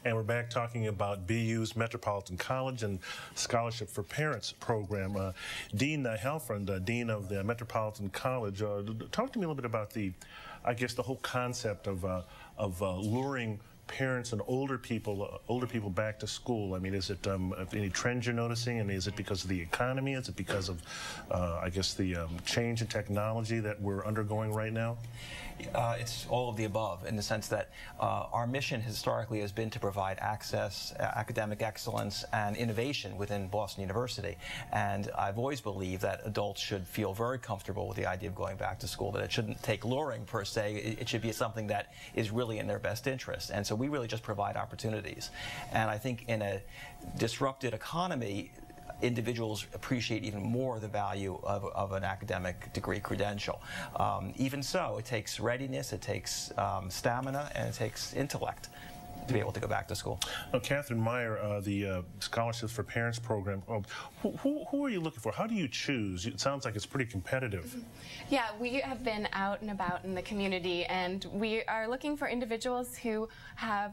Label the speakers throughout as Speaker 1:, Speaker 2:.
Speaker 1: And we're back talking about BU's Metropolitan College and Scholarship for Parents program. Dean Halfond, Dean of the Metropolitan College, talk to me a little bit about I guess the whole concept of luring parents and older people back to school. I mean, is it any trends you're noticing, and is it because of the economy? Is it because of, I guess, the change in technology that we're undergoing right now?
Speaker 2: It's all of the above, in the sense that our mission historically has been to provide access, academic excellence, and innovation within Boston University. And I've always believed that adults should feel very comfortable with the idea of going back to school, that it shouldn't take luring per se. It should be something that is really in their best interest. And so we really just provide opportunities. And I think in a disrupted economy, individuals appreciate even more the value of an academic degree credential. Even so, it takes readiness, it takes stamina, and it takes intellect to be able to go back to school.
Speaker 1: Katherine Meyer, the Scholarships for Parents program, who are you looking for? How do you choose? It sounds like it's pretty competitive.
Speaker 3: Yeah, we have been out and about in the community, and we are looking for individuals who have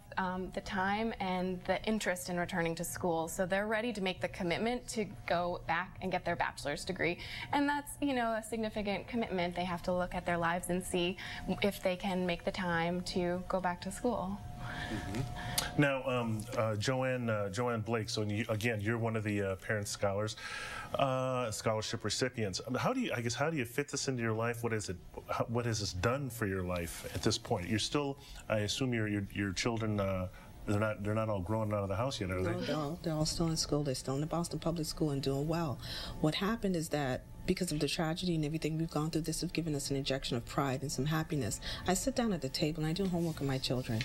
Speaker 3: the time and the interest in returning to school, so they're ready to make the commitment to go back and get their bachelor's degree. And that's, you know, a significant commitment. They have to look at their lives and see if they can make the time to go back to school.
Speaker 1: Mm-hmm. Now, Joanne Blake, so again, you're one of the parent scholars, scholarship recipients. How do you fit this into your life? What is it? What has this done for your life at this point? You're still, I assume your children, they're not all grown out of the house yet, are they?
Speaker 4: No, they're all still in school. They're still in the Boston Public School and doing well. What happened is that because of the tragedy and everything we've gone through, this has given us an injection of pride and some happiness. I sit down at the table and I do homework with my children.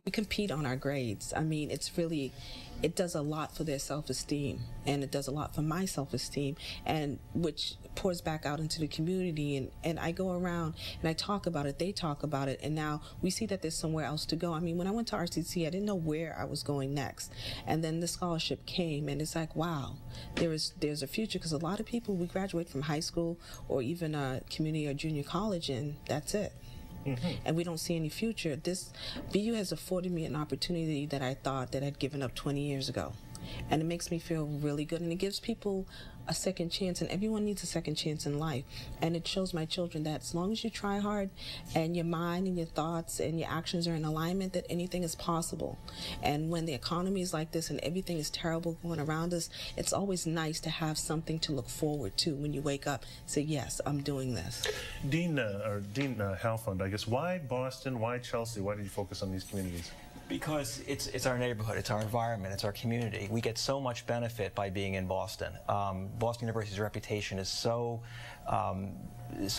Speaker 4: We compete on our grades. I mean, it does a lot for their self-esteem, and it does a lot for my self-esteem, and which pours back out into the community. And I go around and I talk about it, they talk about it, and now we see that there's somewhere else to go. I mean, when I went to RCC, I didn't know where I was going next, and then the scholarship came, and it's like, wow, there's a future, because a lot of people, we graduate from high school or even a community or junior college, and that's it. Mm-hmm. And we don't see any future. This BU has afforded me an opportunity that I thought that I'd given up 20 years ago. And it makes me feel really good, and it gives people a second chance, and everyone needs a second chance in life. And it shows my children that as long as you try hard and your mind and your thoughts and your actions are in alignment, that anything is possible. And when the economy is like this and everything is terrible going around us, it's always nice to have something to look forward to when you wake up, say, yes, I'm doing this.
Speaker 1: Dean Halfond, I guess, why Boston, why Chelsea, why did you focus on these communities?
Speaker 2: Because it's our neighborhood, it's our environment, it's our community. We get so much benefit by being in Boston. Boston University's reputation is so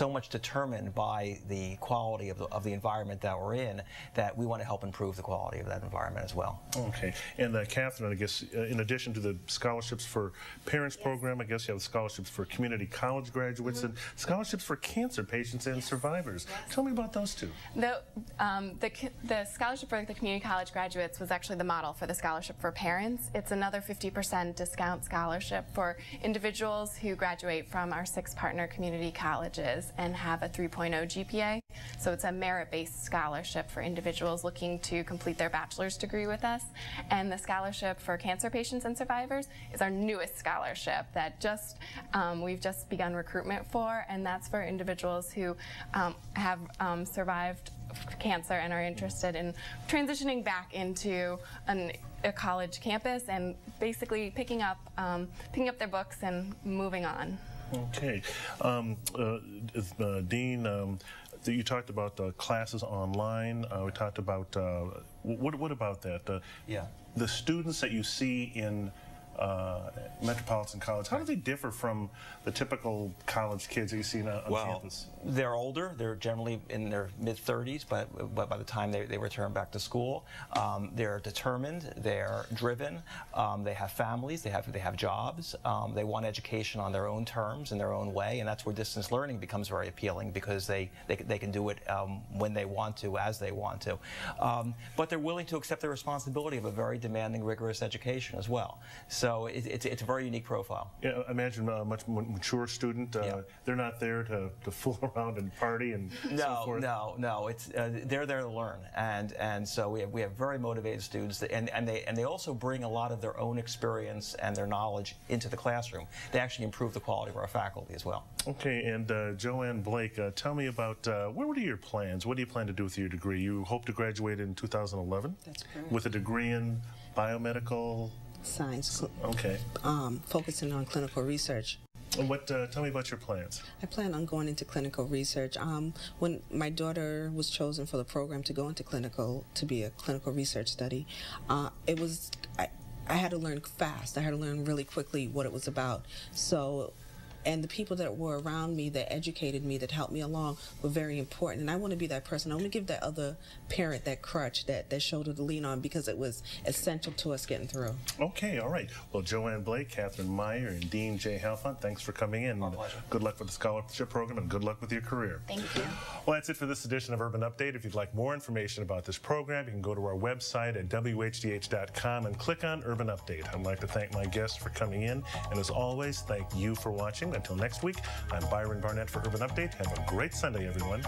Speaker 2: much determined by the quality of the environment that we're in, that we want to help improve the quality of that environment as well.
Speaker 1: Okay. And Katherine, I guess, in addition to the Scholarships for Parents program, I guess you have scholarships for community college graduates and scholarships for cancer patients and survivors. Tell me about those two.
Speaker 3: The scholarship for the community college graduates was actually the model for the scholarship for parents. It's another 50% discount scholarship for individuals who graduate from our 6 partner community colleges and have a 3.0 GPA. So it's a merit-based scholarship for individuals looking to complete their bachelor's degree with us. And the scholarship for cancer patients and survivors is our newest scholarship that we've just begun recruitment for, and that's for individuals who have survived cancer and are interested in transitioning back into a college campus and basically picking up their books and moving on.
Speaker 1: Okay. Dean, you talked about classes online. We talked about, what about that?
Speaker 2: Yeah.
Speaker 1: The students that you see in Metropolitan College, how do they differ from the typical college kids that you see on campus?
Speaker 2: They're older. They're generally in their mid-30s, but by the time they return back to school, they're determined, they're driven, they have families, they have jobs, they want education on their own terms, in their own way, and that's where distance learning becomes very appealing, because they can do it when they want to, as they want to. But they're willing to accept the responsibility of a very demanding, rigorous education as well. So it's a very unique profile.
Speaker 1: Yeah, I imagine a much more mature student. They're not there to fool around and party and so forth.
Speaker 2: No. It's they're there to learn, and so we have very motivated students, and they also bring a lot of their own experience and their knowledge into the classroom. They actually improve the quality of our faculty as well.
Speaker 1: Okay, and Joanne Blake, tell me about what are your plans? What do you plan to do with your degree? You hope to graduate in 2011?
Speaker 4: That's correct.
Speaker 1: With a degree in biomedical
Speaker 4: science.
Speaker 1: Okay.
Speaker 4: Focusing on clinical research.
Speaker 1: And what? Tell me about your plans.
Speaker 4: I plan on going into clinical research. When my daughter was chosen for the program to go into clinical, to be a clinical research study, it was, I had to learn fast. I had to learn really quickly what it was about. So, and the people that were around me, that educated me, that helped me along, were very important. And I want to be that person. I want to give that other parent that crutch, that shoulder to lean on, because it was essential to us getting through.
Speaker 1: Okay, all right. Well, Joanne Blake, Katherine Meyer, and Dean J. Halfond, thanks for coming in.
Speaker 2: My pleasure.
Speaker 1: Good luck with the scholarship program, and good luck with your career.
Speaker 3: Thank you.
Speaker 1: Well, that's it for this edition of Urban Update. If you'd like more information about this program, you can go to our website at whdh.com and click on Urban Update. I'd like to thank my guests for coming in, and as always, thank you for watching. Until next week, I'm Byron Barnett for Urban Update. Have a great Sunday, everyone.